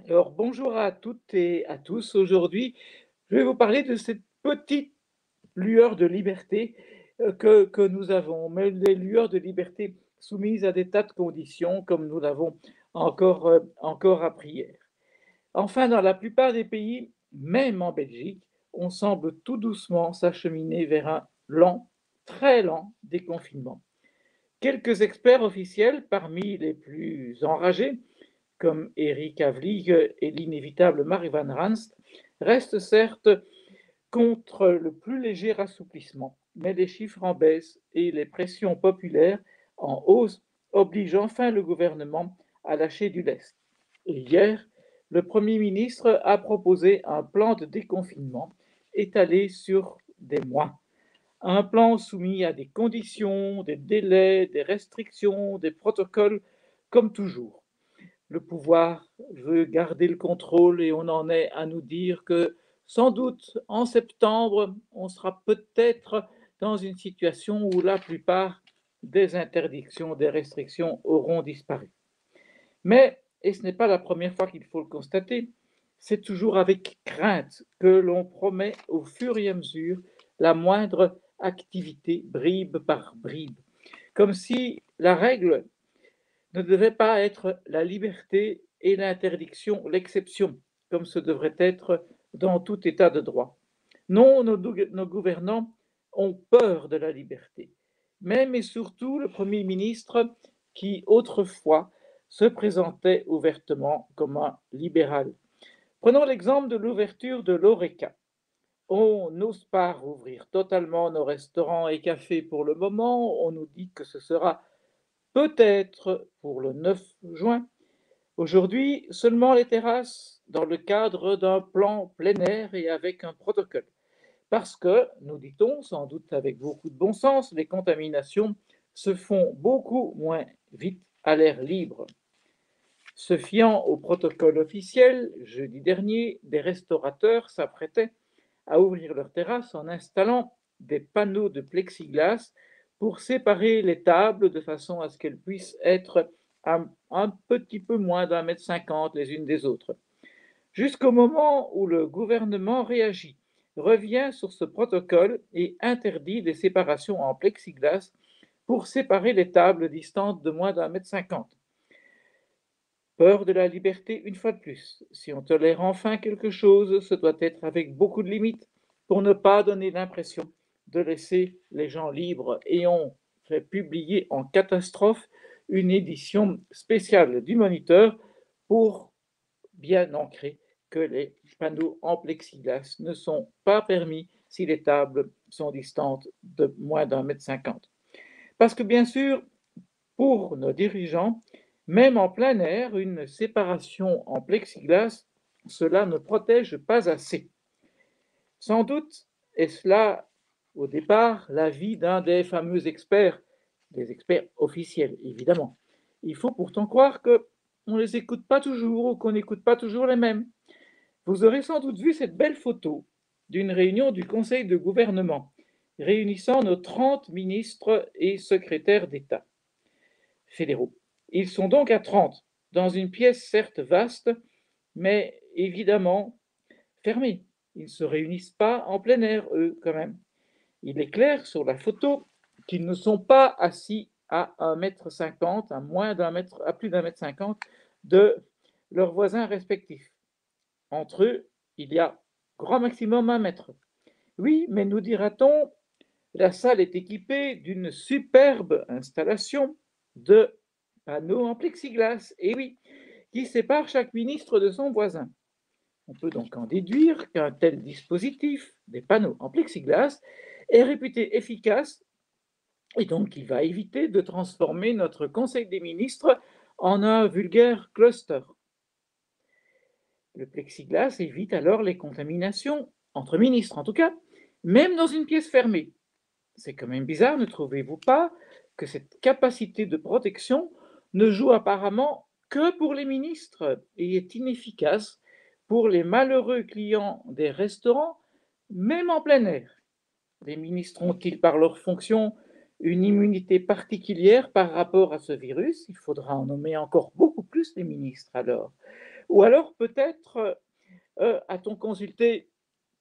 Alors, bonjour à toutes et à tous. Aujourd'hui, je vais vous parler de cette petite lueur de liberté que nous avons, mais des lueurs de liberté soumises à des tas de conditions, comme nous l'avons encore appris hier. Enfin, dans la plupart des pays, même en Belgique, on semble tout doucement s'acheminer vers un lent, très lent déconfinement. Quelques experts officiels, parmi les plus enragés, comme Erik Havlig et l'inévitable Mark Van Ranst, restent certes contre le plus léger assouplissement, mais les chiffres en baisse et les pressions populaires en hausse obligent enfin le gouvernement à lâcher du lest. Et hier, le Premier ministre a proposé un plan de déconfinement étalé sur des mois. Un plan soumis à des conditions, des délais, des restrictions, des protocoles, comme toujours. Le pouvoir veut garder le contrôle et on en est à nous dire que sans doute en septembre, on sera peut-être dans une situation où la plupart des interdictions, des restrictions auront disparu. Mais, et ce n'est pas la première fois qu'il faut le constater, c'est toujours avec crainte que l'on promet au fur et à mesure la moindre activité bribe par bribe, comme si la règle ne devait pas être la liberté et l'interdiction, l'exception, comme ce devrait être dans tout état de droit. Non, nos gouvernants ont peur de la liberté, même et surtout le Premier ministre qui autrefois se présentait ouvertement comme un libéral. Prenons l'exemple de l'ouverture de l'ORECA. On n'ose pas rouvrir totalement nos restaurants et cafés pour le moment, on nous dit que ce sera peut-être pour le 9 juin. Aujourd'hui, seulement les terrasses dans le cadre d'un plan plein air et avec un protocole. Parce que, nous dit-on, sans doute avec beaucoup de bon sens, les contaminations se font beaucoup moins vite à l'air libre. Se fiant au protocole officiel, jeudi dernier, des restaurateurs s'apprêtaient à ouvrir leurs terrasses en installant des panneaux de plexiglas pour séparer les tables de façon à ce qu'elles puissent être à un petit peu moins d'1,50 m les unes des autres. Jusqu'au moment où le gouvernement réagit, revient sur ce protocole et interdit des séparations en plexiglas pour séparer les tables distantes de moins d'1,50 m. Peur de la liberté une fois de plus. Si on tolère enfin quelque chose, ce doit être avec beaucoup de limites pour ne pas donner l'impression de laisser les gens libres. Et on fait publier en catastrophe une édition spéciale du Moniteur pour bien ancrer que les panneaux en plexiglas ne sont pas permis si les tables sont distantes de moins d'1,50 m. Parce que bien sûr, pour nos dirigeants, même en plein air, une séparation en plexiglas, cela ne protège pas assez. Sans doute est-ce là, au départ, l'avis d'un des fameux experts, des experts officiels, évidemment. Il faut pourtant croire qu'on ne les écoute pas toujours ou qu'on n'écoute pas toujours les mêmes. Vous aurez sans doute vu cette belle photo d'une réunion du Conseil de gouvernement réunissant nos 30 ministres et secrétaires d'État fédéraux. Ils sont donc à 30, dans une pièce certes vaste, mais évidemment fermée. Ils ne se réunissent pas en plein air, eux, quand même. Il est clair sur la photo qu'ils ne sont pas assis à 1,50 m, à moins d'un mètre, à plus d'1,50 m de leurs voisins respectifs. Entre eux, il y a grand maximum 1 mètre. Oui, mais nous dira-t-on, la salle est équipée d'une superbe installation de panneaux en plexiglas, et oui, qui séparent chaque ministre de son voisin. On peut donc en déduire qu'un tel dispositif, des panneaux en plexiglas, est réputé efficace et donc il va éviter de transformer notre Conseil des ministres en un vulgaire cluster. Le plexiglas évite alors les contaminations, entre ministres en tout cas, même dans une pièce fermée. C'est quand même bizarre, ne trouvez-vous pas, que cette capacité de protection ne joue apparemment que pour les ministres et est inefficace pour les malheureux clients des restaurants, même en plein air. Les ministres ont-ils par leur fonction une immunité particulière par rapport à ce virus? Il faudra en nommer encore beaucoup plus les ministres alors. Ou alors peut-être a-t-on consulté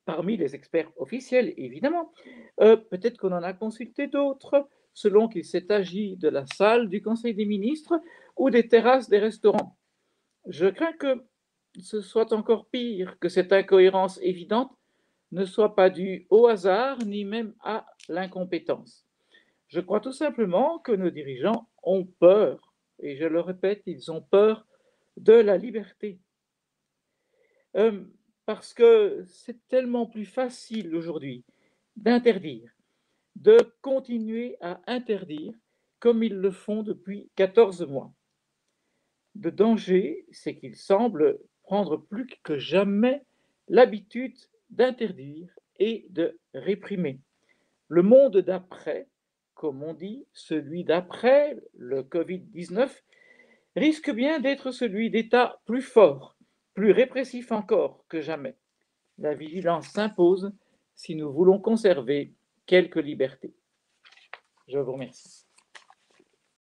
parmi les experts officiels, évidemment, peut-être qu'on en a consulté d'autres, selon qu'il s'est agi de la salle du Conseil des ministres ou des terrasses des restaurants. Je crains que ce soit encore pire, que cette incohérence évidente ne soit pas due au hasard ni même à l'incompétence. Je crois tout simplement que nos dirigeants ont peur, et je le répète, ils ont peur de la liberté. Euh, Parce que c'est tellement plus facile aujourd'hui d'interdire, de continuer à interdire comme ils le font depuis 14 mois. Le danger, c'est qu'ils semblent prendre plus que jamais l'habitude d'interdire et de réprimer. Le monde d'après, comme on dit, celui d'après le Covid-19, risque bien d'être celui d'États plus forts, plus répressifs encore que jamais. La vigilance s'impose si nous voulons conserver quelques libertés. Je vous remercie.